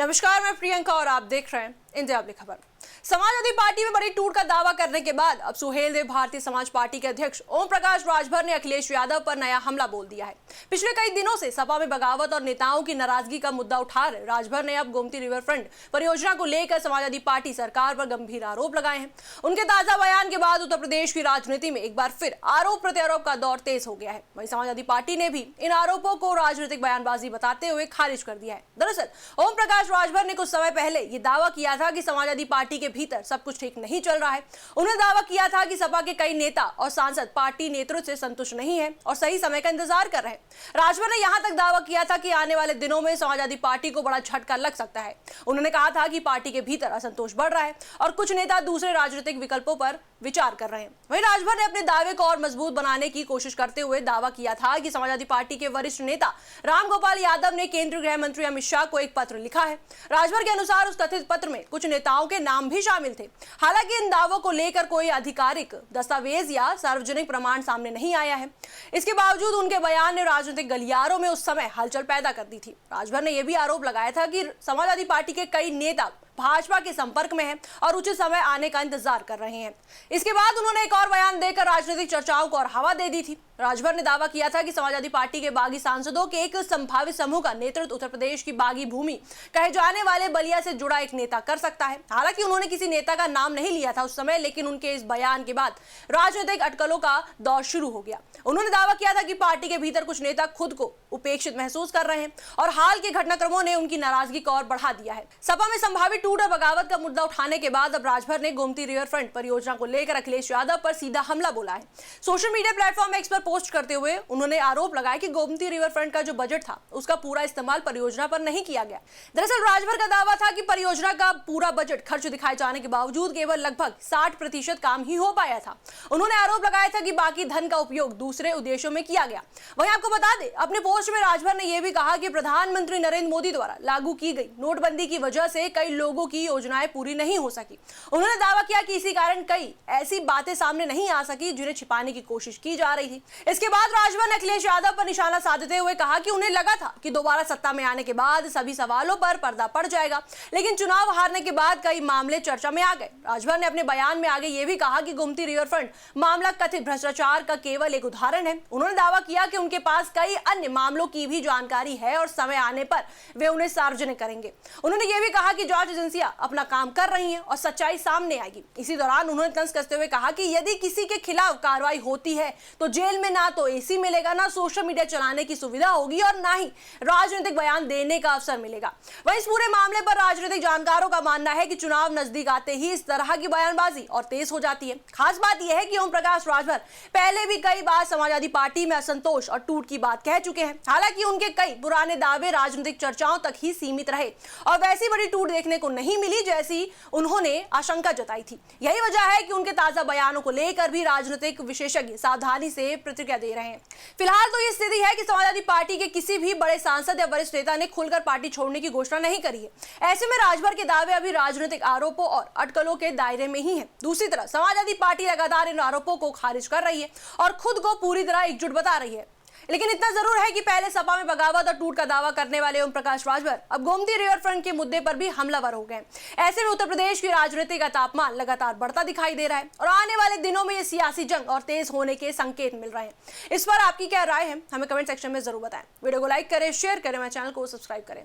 नमस्कार, मैं प्रियंका और आप देख रहे हैं इंडिया अपनी खबर। समाजवादी पार्टी में बड़ी टूट का दावा करने के बाद अब सुहेल देव भारतीय समाज पार्टी के अध्यक्ष ओम प्रकाश राजभर ने अखिलेश यादव पर नया हमला बोल दिया है। पिछले कई दिनों से सपा में बगावत और नेताओं की नाराजगी का मुद्दा उठा रहे राजभर ने अब गोमती रिवर फ्रंट परियोजना को लेकर समाजवादी पार्टी सरकार पर गंभीर आरोप लगाए हैं। उनके ताजा बयान के बाद उत्तर प्रदेश की राजनीति में एक बार फिर आरोप प्रत्यारोप का दौर तेज हो गया है। वहीं समाजवादी पार्टी ने भी इन आरोपों को राजनीतिक बयानबाजी बताते हुए खारिज कर दिया है। दरअसल ओम प्रकाश राजभर ने कुछ समय पहले ये दावा किया था कि समाजवादी पार्टी के भीतर सब कुछ ठीक नहीं चल रहा है। उन्होंने दावा किया था कि सपा के कई नेता और सांसद पार्टी नेतृत्व से संतुष्ट नहीं है और सही समय का इंतजार कर रहे हैं। राजभर ने यहां तक दावा किया था कि आने वाले दिनों में समाजवादी पार्टी को बड़ा झटका लग सकता है। उन्होंने कहा था कि पार्टी के भीतर असंतोष बढ़ रहा है और कुछ नेता दूसरे राजनीतिक विकल्पों पर विचार कर रहे हैं। वहीं राजभर ने अपने दावे को और मजबूत बनाने की कोशिश करते हुए दावा किया था कि समाजवादी पार्टी के वरिष्ठ नेता रामगोपाल यादव ने केंद्रीय गृह मंत्री अमित शाह को एक पत्र लिखा है। राजभर के अनुसार उस कथित पत्र में कुछ नेताओं के नाम भी शामिल थे। हालांकि इन दावों को लेकर कोई आधिकारिक दस्तावेज या सार्वजनिक प्रमाण सामने नहीं आया है। इसके बावजूद उनके बयान ने राजनीतिक गलियारों में उस समय हलचल पैदा कर दी थी। राजभर ने यह भी आरोप लगाया था कि समाजवादी पार्टी के कई नेता भाजपा के संपर्क में हैं और उचित समय आने का इंतजार कर रहे हैं। इसके बाद उन्होंने एक और बयान देकर राजनीतिक चर्चाओं को और हवा दे दी थी। राजभर ने दावा किया था कि समाजवादी पार्टी के बागी सांसदों के एक संभावित समूह का नेतृत्व उत्तर प्रदेश की बागी भूमि कहे जाने वाले बलिया से जुड़ा एक नेता कर सकता है। हालांकि उन्होंने किसी नेता का नाम नहीं लिया था उस समय, लेकिन उनके इस बयान के बाद राजनीतिक अटकलों का दौर शुरू हो गया। उन्होंने दावा किया था कि पार्टी के भीतर कुछ नेता खुद को उपेक्षित महसूस कर रहे हैं और हाल के घटनाक्रमों ने उनकी नाराजगी को और बढ़ा दिया है। सपा में संभावित टूट और बगावत का मुद्दा उठाने के बाद अब राजभर ने गोमती रिवर फ्रंट परियोजना को लेकर अखिलेश यादव पर सीधा हमला बोला है। सोशल मीडिया प्लेटफॉर्म एक्स पर पोस्ट करते हुए उन्होंने आरोप लगाया कि गोमती रिवर फ्रंट का जो बजट था उसका पूरा इस्तेमाल परियोजना पर नहीं किया गया। दरअसल राजभर का दावा था कि परियोजना का पूरा बजट खर्च दिखाए जाने के बावजूद केवल लगभग 60% काम ही हो पाया था। उन्होंने आरोप लगाया था कि बाकी धन का उपयोग दूसरे उद्देश्यों में किया गया। वहीं आपको बता दें, अपने पोस्ट में राजभर ने यह भी कहा कि प्रधानमंत्री नरेंद्र मोदी द्वारा लागू की गई नोटबंदी की वजह से कई लोगों की योजनाएं पूरी नहीं हो सकी। उन्होंने दावा किया कि इसी कारण कई ऐसी बातें सामने नहीं आ सकी जिन्हें छिपाने की कोशिश की जा रही थी। इसके बाद राजभर ने अखिलेश यादव पर निशाना साधते हुए कहा कि उन्हें लगा था कि दोबारा सत्ता में आने के बाद सभी सवालों पर पर्दा पड़ जाएगा, लेकिन चुनाव हारने के बाद कई मामले चर्चा में आ गए। राजभर ने अपने बयान में आगे यह भी कहा कि गोमती रिवर फ्रंट मामला कथित भ्रष्टाचार का केवल एक उदाहरण है। उन्होंने दावा किया कि उनके पास कई अन्य मामलों की भी जानकारी है और समय आने पर वे उन्हें सार्वजनिक करेंगे। उन्होंने यह भी कहा कि जांच एजेंसियां अपना काम कर रही हैं और सच्चाई सामने आएगी। इसी दौरान उन्होंने तंज कसते हुए कहा कि यदि किसी के खिलाफ कार्रवाई होती है तो जेल में ना तो एसी मिलेगा, ना सोशल मीडिया चलाने की सुविधा होगी और ना ही राजनीतिक बयान देने का अवसर मिलेगा। वहीं इस पूरे मामले पर राजनीतिक जानकारों का मानना है कि चुनाव नजदीक आते ही इस तरह की बयानबाजी और तेज हो जाती है। खास बात यह है कि ओम प्रकाश राजभर पहले भी कई बार समाजवादी पार्टी में असंतोष और टूट की बात कह चुके हैं। हालांकि उनके कई पुराने दावे राजनीतिक चर्चाओं तक ही सीमित रहे और वैसी बड़ी टूट देखने को नहीं मिली जैसी उन्होंने आशंका जताई थी। यही वजह है कि उनके ताजा बयानों को लेकर भी राजनीतिक विशेषज्ञ सावधानी से प्रतिक्रिया दे रहे हैं। फिलहाल तो ये स्थिति है कि समाजवादी पार्टी के किसी भी बड़े सांसद या वरिष्ठ नेता ने खुलकर पार्टी छोड़ने की घोषणा नहीं करी है। ऐसे में राजभर के दावे अभी राजनीतिक आरोपों और अटकलों के दायरे में ही हैं। दूसरी तरफ समाजवादी पार्टी लगातार इन आरोपों को खारिज कर रही है और खुद को पूरी तरह एकजुट बता रही है। लेकिन इतना जरूर है कि पहले सपा में बगावत और टूट का दावा करने वाले ओम प्रकाश राजभर अब गोमती रिवर फ्रंट के मुद्दे पर भी हमलावर हो गए। ऐसे में उत्तर प्रदेश की राजनीति का तापमान लगातार बढ़ता दिखाई दे रहा है और आने वाले दिनों में ये सियासी जंग और तेज होने के संकेत मिल रहे हैं। इस पर आपकी क्या राय है, हमें कमेंट सेक्शन में जरूर बताएं। वीडियो को लाइक करें, शेयर करें, हमारे चैनल को सब्सक्राइब करें।